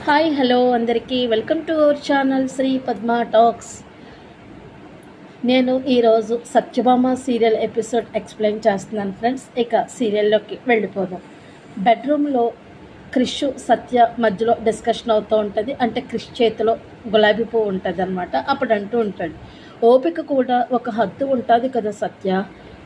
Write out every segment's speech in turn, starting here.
Hi hello అందరికీ welcome to our channel Sri Padma talks. నేను ఈరోజు సత్యభామ సీరియల్ ఎపిసోడ్ ఎక్స్ప్లెయిన్ చేస్తున్నాను ఫ్రెండ్స్. ఇక సీరియల్లోకి వెళ్ళిపోదాం. బెడ్రూమ్లో క్రిష్ సత్య మధ్యలో డిస్కషన్ అవుతూ ఉంటుంది. అంటే క్రిష్ చేతిలో గులాబీ పువ్వు ఉంటుంది అనమాట. అప్పుడు అంటూ ఉంటాడు, ఓపిక కూడా ఒక హద్దు ఉంటుంది కదా సత్య,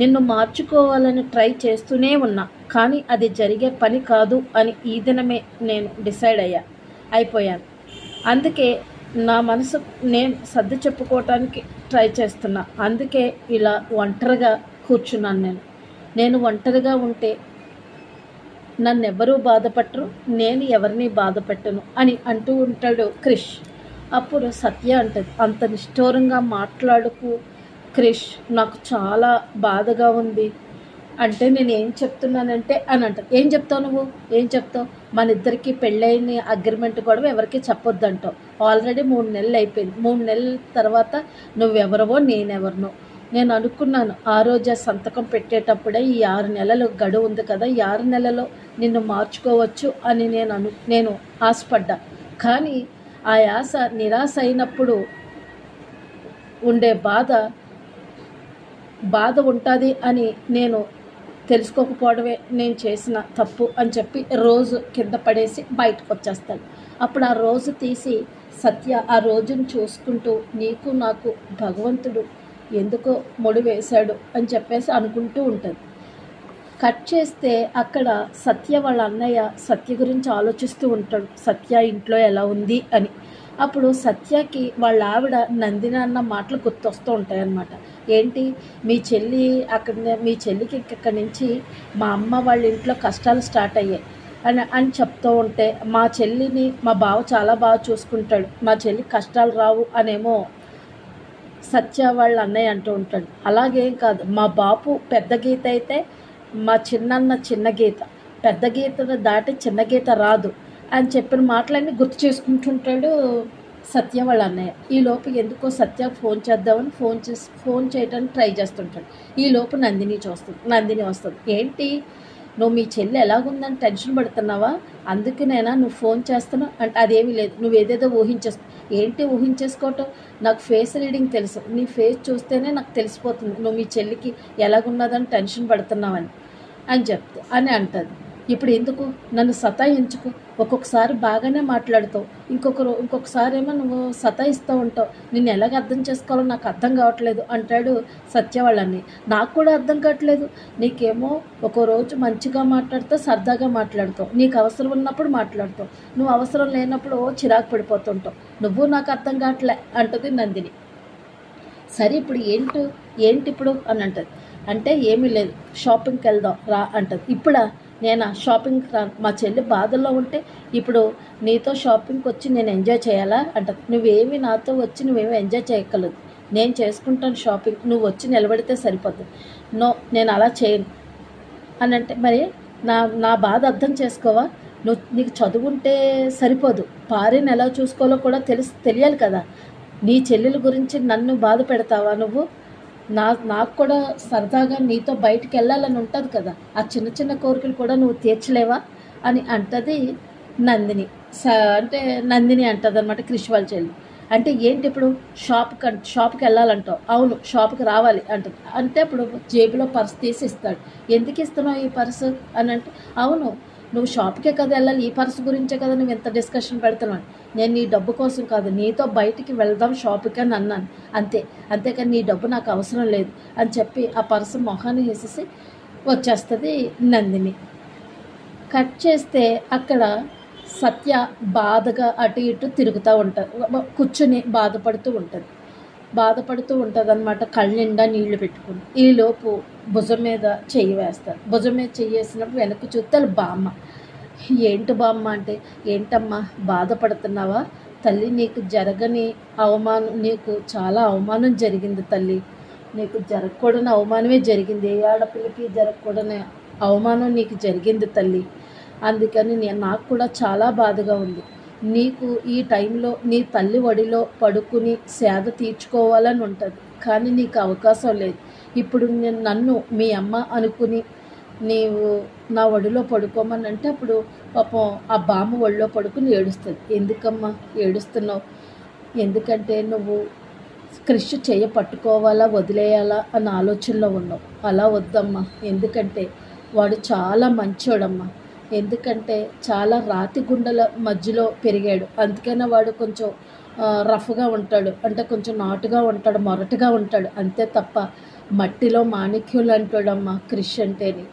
నిన్ను మార్చుకోవాలని ట్రై చేస్తూనే ఉన్నా, కానీ అది జరిగే పని కాదు అని ఈ దినమే నేను డిసైడ్ అయిపోయాను. అందుకే నా మనసు నేను సర్ది చెప్పుకోవటానికి ట్రై చేస్తున్నా. అందుకే ఇలా ఒంటరిగా కూర్చున్నాను. నేను ఒంటరిగా ఉంటే నన్నెవ్వరూ బాధపట్టరు, నేను ఎవరిని బాధపెట్టను అని అంటూ ఉంటాడు క్రిష్. అప్పుడు సత్య అంటది, అంత నిష్ఠూరంగా మాట్లాడుకు క్రిష్, నాకు చాలా బాధగా ఉంది. అంటే నేను ఏం చెప్తున్నానంటే అని అంటారు. ఏం చెప్తావు నువ్వు, ఏం చెప్తావు? మన ఇద్దరికి పెళ్ళైన అగ్రిమెంట్ కూడా ఎవరికి చెప్పొద్దంటావు. ఆల్రెడీ 3 నెలలు అయిపోయింది. 3 నెలల తర్వాత నువ్వెవరవో నేనెవరినో. నేను అనుకున్నాను ఆ రోజే సంతకం పెట్టేటప్పుడే ఈ 6 నెలలు గడువు ఉంది కదా, ఈ 6 నెలలో నిన్ను మార్చుకోవచ్చు అని నేను ఆశపడ్డా. కానీ ఆ ఆశ నిరాశ అయినప్పుడు ఉండే బాధ ఉంటుంది అని నేను తెలుసుకోకపోవడమే నేను చేసిన తప్పు అని చెప్పి రోజు కింద పడేసి బయటకు వచ్చేస్తాడు. అప్పుడు ఆ రోజు తీసి సత్య ఆ రోజును చూసుకుంటూ, నీకు నాకు భగవంతుడు ఎందుకో ముడి వేశాడు అని చెప్పేసి అనుకుంటూ ఉంటుంది. కట్ చేస్తే అక్కడ సత్య వాళ్ళ అన్నయ్య సత్య గురించి ఆలోచిస్తూ ఉంటాడు, సత్య ఇంట్లో ఎలా ఉంది అని. అప్పుడు సత్యకి వాళ్ళ ఆవిడ నందిని అన్న మాటలు గుర్తొస్తూ ఉంటాయన్నమాట. ఏంటి, మీ చెల్లికి ఇక్కడి నుంచి మా అమ్మ వాళ్ళ ఇంట్లో కష్టాలు స్టార్ట్ అయ్యాయి అని చెప్తూ ఉంటే, మా చెల్లిని మా బావ చాలా బాగా చూసుకుంటాడు, మా చెల్లికి కష్టాలు రావు అనేమో సత్య వాళ్ళ అన్నయ్య అంటూ ఉంటాడు. అలాగేం కాదు, మా బాపు పెద్ద గీత అయితే మా చిన్నన్న చిన్న గీత, పెద్ద గీతను దాటి చిన్న గీత రాదు అని చెప్పిన మాటలన్నీ గుర్తు చేసుకుంటుంటాడు సత్య వాళ్ళ అన్నయ్య. ఈ లోపు ఎందుకో సత్య ఫోన్ చేద్దామని ఫోన్ చేయడానికి ట్రై చేస్తుంటాడు. ఈ లోపు నందిని వస్తుంది. ఏంటి, నువ్వు మీ చెల్లి ఎలాగుందని టెన్షన్ పడుతున్నావా, అందుకనేనా నువ్వు ఫోన్ చేస్తున్నావు అంటే, అదేమీ లేదు, నువ్వు ఏదేదో ఏంటి ఊహించేసుకోవటం, నాకు ఫేస్ రీడింగ్ తెలుసు, నీ ఫేస్ చూస్తేనే నాకు తెలిసిపోతుంది నువ్వు మీ చెల్లికి ఎలాగున్నదని టెన్షన్ పడుతున్నావని అని అంటుంది. ఇప్పుడు ఎందుకు నన్ను సతాయించుకు, ఒక్కొక్కసారి బాగానే మాట్లాడుతావు, ఇంకొకసారి ఏమో నువ్వు సతాయిస్తూ ఉంటావు, నిన్ను ఎలాగ అర్థం చేసుకోవాలో నాకు అర్థం కావట్లేదు అంటాడు సత్య వాళ్ళని. నాకు కూడా అర్థం కావట్లేదు, నీకేమో ఒక రోజు మంచిగా మాట్లాడుతావు, సరదాగా మాట్లాడుతావు, నీకు అవసరం ఉన్నప్పుడు మాట్లాడుతావు, నువ్వు అవసరం లేనప్పుడు చిరాకు పడిపోతుంటావు, నువ్వు నాకు అర్థం కావట్లే అంటుంది నందిని. సరే ఇప్పుడు ఏంటి ఇప్పుడు అని అంటది. అంటే ఏమీ లేదు, షాపింగ్కి వెళ్దాం రా అంటది. ఇప్పుడా, నేను షాపింగ్కి రాను, మా చెల్లి బాధల్లో ఉంటే ఇప్పుడు నీతో షాపింగ్కి వచ్చి నేను ఎంజాయ్ చేయాలా అంటది. నాతో వచ్చి నువ్వేమీ ఎంజాయ్ చేయగలదు, నేను చేసుకుంటాను షాపింగ్, నువ్వు వచ్చి నిలబడితే సరిపోతుంది. నేను అలా చేయను అని అంటే, మరి నా బాధ అర్థం చేసుకోవా, నీకు చదువుంటే సరిపోదు, భార్యను ఎలా చూసుకోవాలో కూడా తెలియాలి కదా, నీ చెల్లెల గురించి నన్ను బాధ పెడతావా నువ్వు, నాకు కూడా సరదాగా నీతో బయటికి వెళ్ళాలని ఉంటుంది కదా, ఆ చిన్న చిన్న కోరికలు కూడా నువ్వు తీర్చలేవా అని అంటది నందిని. అంటే నందిని అంటుంది అనమాట క్రిష్ వాళ్ళ చెల్లి. అంటే ఏంటి ఇప్పుడు షాప్కి వెళ్ళాలంటావు, అవును షాప్కి రావాలి అంటుంది. అంటే అప్పుడు జేబులో పర్స్ తీసి ఇస్తాడు. ఎందుకు ఇస్తున్నావు ఈ పర్సు అని అంటే, అవును నువ్వు షాప్కే కదా వెళ్ళాలి, ఈ పర్సు గురించే కదా నువ్వు ఎంత డిస్కషన్ పెడుతున్నావు, నేను నీ డబ్బు కోసం కాదు, నీతో బయటికి వెళ్దాం షాప్కి అని అన్నాను అంతేకాని నీ డబ్బు నాకు అవసరం లేదు అని చెప్పి ఆ పర్సు మొహాన్ని వేసేసి వచ్చేస్తుంది నందిని. కట్ చేస్తే అక్కడ సత్య బాధగా అటు ఇటు తిరుగుతూ ఉంటుంది, కూర్చుని బాధపడుతూ ఉంటుంది అనమాట, కళ్ళ నిండా నీళ్లు పెట్టుకుని. ఈలోపు భుజం మీద చెయ్యి వేస్తారు. భుజం మీద చెయ్యి వేసినప్పుడు వెనక్కి చూస్తే బామ్మ. ఏంటి బామ్మ అంటే, ఏంటమ్మా బాధపడుతున్నావా తల్లి, నీకు జరగని అవమానం, నీకు చాలా అవమానం జరిగింది తల్లి, నీకు జరగకూడని అవమానమే జరిగింది, ఏ ఆడపిల్లకి జరగకూడని అవమానం నీకు జరిగింది తల్లి, అందుకని నాకు కూడా చాలా బాధగా ఉంది, నీకు ఈ టైంలో నీ తల్లి ఒడిలో పడుకుని సేద తీర్చుకోవాలని ఉంటుంది, కానీ నీకు అవకాశం లేదు. ఇప్పుడు నన్ను మీ అమ్మ అనుకుని నీవు నా ఒడిలో పడుకోమని అంటే, అప్పుడు పాపం ఆ బామ్మ ఒళ్ళో పడుకుని ఏడుస్తుంది. ఎందుకమ్మా ఏడుస్తున్నావు? ఎందుకంటే నువ్వు క్రిష్ చెయ్య పట్టుకోవాలా వదిలేయాలా అన్న ఆలోచనలో ఉన్నావు. అలా వద్దమ్మా, ఎందుకంటే వాడు చాలా మంచోడమ్మా. ఎందుకంటే చాలా రాతి గుండెల మధ్యలో పెరిగాడు, అందుకనే వాడు కొంచెం రఫ్గా ఉంటాడు, అంటే కొంచెం నాటుగా ఉంటాడు, మొరటుగా ఉంటాడు, అంతే తప్ప మట్టిలో మాణిక్యులు అంటాడమ్మా క్రిష్ అంటేని.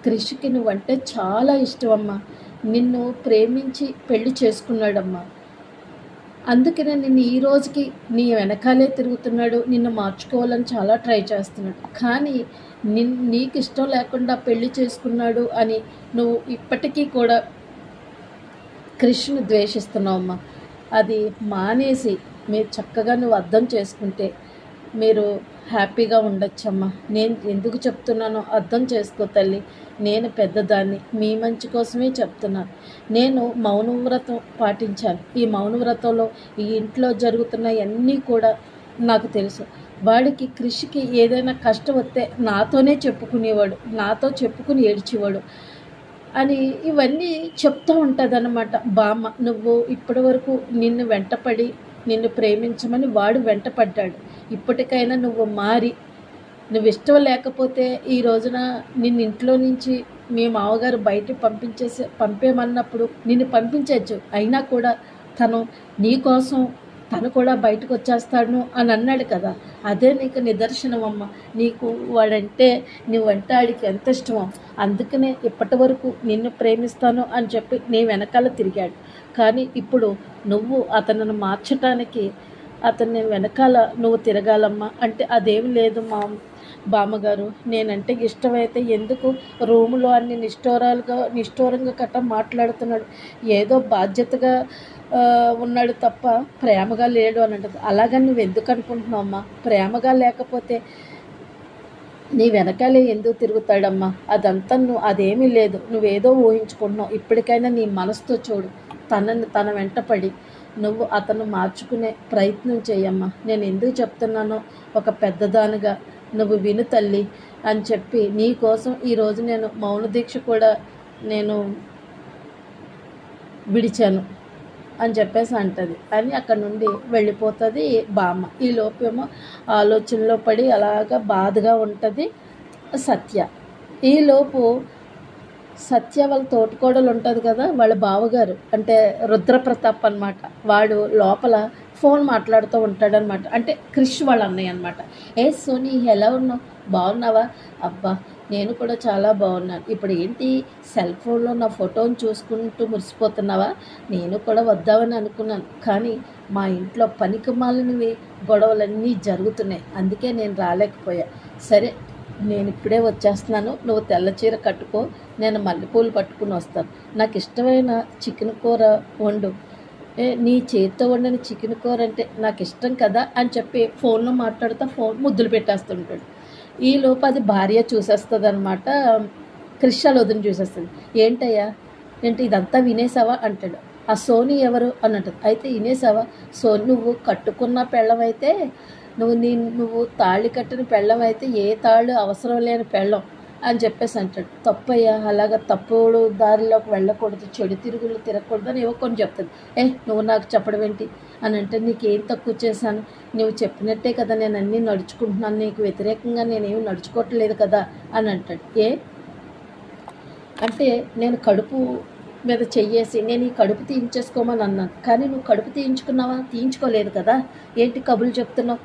క్రిష్కి నువ్వంటే చాలా ఇష్టం అమ్మా. నిన్ను ప్రేమించి పెళ్లి చేసుకున్నాడమ్మా. అందుకనే నిన్ను ఈ రోజుకి నీ వెనకాలే తిరుగుతున్నాడు, నిన్ను మార్చుకోవాలని చాలా ట్రై చేస్తున్నాడు. కానీ నీకు ఇష్టం లేకుండా పెళ్లి చేసుకున్నాడు అని నువ్వు ఇప్పటికీ కూడా క్రిష్ను ద్వేషిస్తున్నావమ్మా. అది మానేసి మీరు చక్కగా నువ్వు అర్థం చేసుకుంటే మీరు హ్యాపీగా ఉండొచ్చమ్మా. నేను ఎందుకు చెప్తున్నానో అర్థం చేసుకో తల్లి. నేను పెద్దదాన్ని, మీ మంచి కోసమే చెప్తున్నాను. నేను మౌనవ్రతం పాటించాను. ఈ మౌనవ్రతంలో ఈ ఇంట్లో జరుగుతున్నవన్నీ కూడా నాకు తెలుసు. వాడికి క్రిష్కి ఏదైనా కష్టం వస్తే నాతోనే చెప్పుకునేవాడు, నాతో చెప్పుకుని ఏడ్చేవాడు అని ఇవన్నీ చెప్తూ ఉంటుందన్నమాట బామ్మ. నువ్వు ఇప్పటి వరకు నిన్ను వెంటపడి నిన్ను ప్రేమించమని వాడు వెంటపడ్డాడు. ఇప్పటికైనా నువ్వు మారి, నువ్వు ఇష్టం లేకపోతే ఈ రోజున నిన్ను ఇంట్లో నుంచి మీ మామగారు బయట పంపేమన్నప్పుడు నిన్ను పంపించవచ్చు. అయినా కూడా తను నీ కోసం తను కూడా బయటకు వచ్చేస్తాడు అని అన్నాడు కదా, అదే నీకు నిదర్శనం అమ్మ. నీకు వాడంటే నువ్వంటే ఆడికి ఎంత ఇష్టమో, అందుకనే ఇప్పటి వరకు నిన్ను ప్రేమిస్తాను అని చెప్పి నీ వెనకాల తిరిగాడు. కానీ ఇప్పుడు నువ్వు అతనిని మార్చడానికి అతన్ని వెనకాల నువ్వు తిరగాలమ్మా. అంటే అదేమి లేదు మా బామ్మగారు, నేనంటే ఇష్టమైతే ఎందుకు రూములో అన్ని నిష్ఠూరంగా కట్ట మాట్లాడుతున్నాడు, ఏదో బాధ్యతగా ఉన్నాడు తప్ప ప్రేమగా లేడు అని అంటుంది. అలాగని నువ్వు ఎందుకు అనుకుంటున్నావు అమ్మా? ప్రేమగా లేకపోతే నీ వెనకాలే ఎందుకు తిరుగుతాడమ్మా? అదంతా అదేమీ లేదు, నువ్వేదో ఊహించుకుంటున్నావు. ఇప్పటికైనా నీ మనసుతో చూడు, తన వెంటపడి నువ్వు అతను మార్చుకునే ప్రయత్నం చేయమ్మా. నేను ఎందుకు చెప్తున్నానో ఒక పెద్దదానిగా నువ్వు విను తల్లి అని చెప్పి నీ కోసం ఈరోజు నేను మౌన దీక్ష కూడా నేను విడిచాను అని చెప్పేసి అంటది అని అక్కడ నుండి వెళ్ళిపోతుంది బామ్మ. ఈ లోపేమో ఆలోచనలో పడి అలాగా బాధగా ఉంటుంది సత్య. ఈలోపు సత్య వాళ్ళ తోటికోడలు ఉంటుంది కదా, వాళ్ళ బావగారు అంటే రుద్రప్రతాప్ అనమాట. వాడు లోపల ఫోన్ మాట్లాడుతూ ఉంటాడనమాట. అంటే క్రిష్ వాళ్ళ అన్నయ్య అనమాట. ఏ సోనీ ఎలా ఉన్నావు, బాగున్నావా? అబ్బా నేను కూడా చాలా బాగున్నాను. ఇప్పుడు ఏంటి సెల్ ఫోన్లో నా ఫోటోని చూసుకుంటూ మురిసిపోతున్నావా? నేను కూడా వద్దామని అనుకున్నాను, కానీ మా ఇంట్లో పనికిమాలినవి గొడవలన్నీ జరుగుతున్నాయి, అందుకే నేను రాలేకపోయా. సరే నేను ఇప్పుడే వచ్చేస్తున్నాను, నువ్వు తెల్ల చీర కట్టుకో, నేను మల్లెపూలు పట్టుకుని వస్తాను. నాకు ఇష్టమైన చికెన్ కూర వండు, నీ చేతితో వండిన చికెన్ కూర అంటే నాకు ఇష్టం కదా అని చెప్పి ఫోన్లో మాట్లాడుతూ ఫోన్ ముద్దులు పెట్టేస్తుంటాడు. ఈ లోపు అది భార్య చూసేస్తుంది అనమాట. క్రిషాలు వదిలి చూసేస్తుంది. ఏంటయ్యా ఏంటి ఇదంతా వినేసావా అంటాడు. ఆ సోనీ ఎవరు అని అంటుంది. అయితే వినేసావా? సోనీ నువ్వు కట్టుకున్న పెళ్ళమైతే నువ్వు తాళి కట్టిన పెళ్ళం అయితే ఏ తాళ్ళు అవసరం లేని పెళ్ళం అని చెప్పేసి అంటాడు. తప్పయ్యా, అలాగ తప్పుడు దారిలోకి వెళ్ళకూడదు, చెడు తిరుగులు తిరగకూడదు అని ఏవో కొన్ని చెప్తుంది. నువ్వు నాకు చెప్పడం ఏంటి అని అంటే, నీకేం తక్కువ చేశాను? నువ్వు చెప్పినట్టే కదా నేను అన్నీ నడుచుకుంటున్నాను, నీకు వ్యతిరేకంగా నేనేమి నడుచుకోవట్లేదు కదా అని అంటాడు. అంటే నేను కడుపు మీద చెయ్యేసి నేను ఈ కడుపు తీయించేసుకోమని అన్నాను, కానీ నువ్వు కడుపు తీయించుకున్నావా? తీయించుకోలేదు కదా, ఏంటి కబుర్లు చెప్తున్నావు?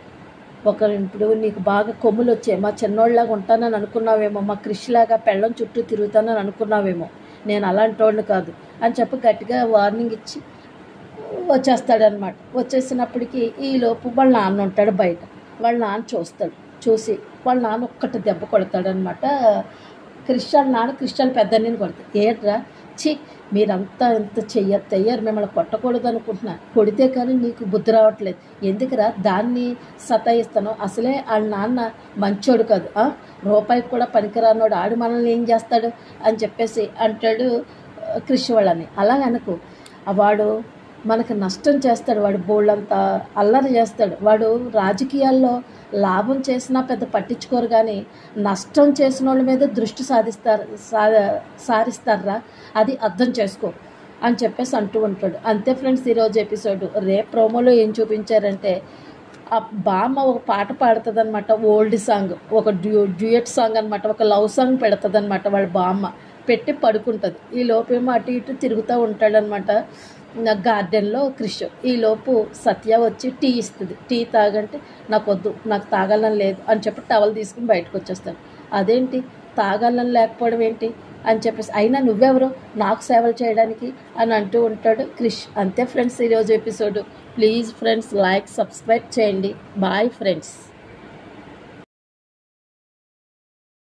ఇప్పుడు నీకు బాగా కొమ్ములు వచ్చాయి, మా చిన్నోళ్ళలాగా ఉంటానని అనుకున్నావేమో, మా క్రిష్లాగా పెళ్ళం చుట్టూ తిరుగుతానని అనుకున్నావేమో, నేను అలాంటి వాడిని కాదు అని చెప్పి గట్టిగా వార్నింగ్ ఇచ్చి వచ్చేస్తాడనమాట. వచ్చేసినప్పటికీ ఈలోపు వాళ్ళ నాన్న ఉంటాడు బయట. వాళ్ళ నాన్న చూస్తాడు, చూసి వాళ్ళ నాన్న ఒక్కటి దెబ్బ కొడతాడనమాట. క్రిస్టియన్ పెద్దన్నని కొడతాడు. ఏంట్రా చి మీరంతా ఎంత చెయ్యరు, మిమ్మల్ని కొట్టకూడదు అనుకుంటున్నా, కొడితే కానీ నీకు బుద్ధి రావట్లేదు, ఎందుకురా దాన్ని సతాయిస్తాను? అసలే వాళ్ళ నాన్న మంచోడు కాదు, రూపాయికి కూడా పనికిరానోడు, ఆడు మనల్ని ఏం చేస్తాడు అని చెప్పేసి అంటాడు క్రిష్ వాళ్ళని. అలాగనుకో వాడు మనకు నష్టం చేస్తాడు. వాడు బోళ్ళంతా అల్లరి చేస్తాడు. వాడు రాజకీయాల్లో లాభం చేసినా పెద్ద పట్టించుకోరు, కానీ నష్టం చేసిన వాళ్ళ మీద దృష్టి సారిస్తారా, అది అర్థం చేసుకో అని చెప్పేసి అంటూ ఉంటాడు. అంతే ఫ్రెండ్స్ ఈరోజు ఎపిసోడ్. రేపు ప్రోమోలో ఏం చూపించారంటే ఆ బామ్మ ఒక పాట పాడుతుంది అనమాట, ఓల్డ్ సాంగ్, ఒక డ్యూయట్ సాంగ్ అనమాట, ఒక లవ్ సాంగ్ పెడుతుంది అనమాట. వాళ్ళ బామ్మ పెట్టి పడుకుంటుంది. ఈ లోపేమో అటు ఇటు తిరుగుతూ ఉంటాడనమాట గార్డెన్లో క్రిష్. ఈలోపు సత్య వచ్చి టీ ఇస్తుంది. టీ తాగంటే నాకు వద్దు, నాకు తాగాలని లేదు అని చెప్పి టవల్ తీసుకుని బయటకు వచ్చేస్తాడు. అదేంటి తాగాలని లేకపోవడం ఏంటి అని చెప్పేసి, అయినా నువ్వెవరు నాకు సేవలు చేయడానికి అని అంటూ ఉంటాడు క్రిష్. అంతే ఫ్రెండ్స్ ఈరోజు episode. Please friends like subscribe చేయండి. Bye friends.